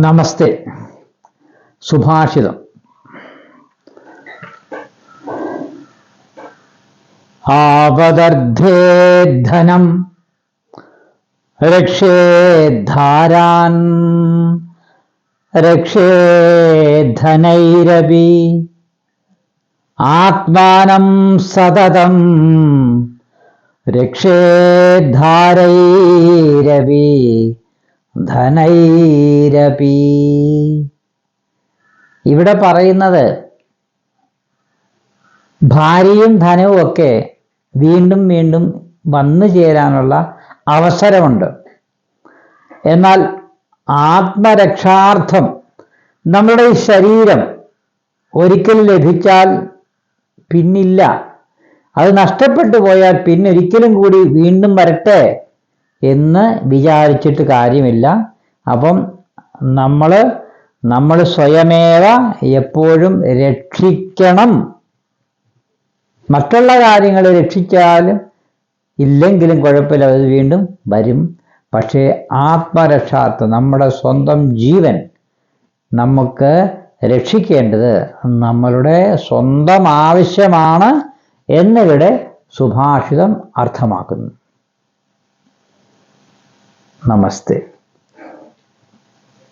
നമസ്തേ. സുഭാഷിതം. ആപദർദ്ധേ ധനം രക്ഷേദ്ധാരാൻ രക്ഷേദ്ധനൈരപി ആത്മാനം സതതം രക്ഷേദ്ധാരൈരപി ധനൈരപി. ഇവിടെ പറയുന്നത് ഭാര്യയും ധനവും ഒക്കെ വീണ്ടും വീണ്ടും വന്നു ചേരാനുള്ള അവസരമുണ്ട്. എന്നാൽ ആത്മരക്ഷാർത്ഥം നമ്മുടെ ഈ ശരീരം ഒരിക്കൽ ലഭിച്ചാൽ പിന്നില്ല. അത് നഷ്ടപ്പെട്ടു പോയാൽ പിന്നൊരിക്കലും കൂടി വീണ്ടും വരട്ടെ എന്ന് വിചാരിച്ചിട്ട് കാര്യമില്ല. അപ്പം നമ്മൾ സ്വയമേവ എപ്പോഴും രക്ഷിക്കണം. മറ്റുള്ള കാര്യങ്ങൾ രക്ഷിച്ചാലും ഇല്ലെങ്കിലും കുഴപ്പമില്ല, അത് വീണ്ടും വരും. പക്ഷേ ആത്മരക്ഷാർത്ഥം നമ്മുടെ സ്വന്തം ജീവൻ നമുക്ക് രക്ഷിക്കേണ്ടത് നമ്മളുടെ സ്വന്തം ആവശ്യമാണ് എന്നിവിടെ സുഭാഷിതം അർത്ഥമാക്കുന്നു. നമസ്തേ.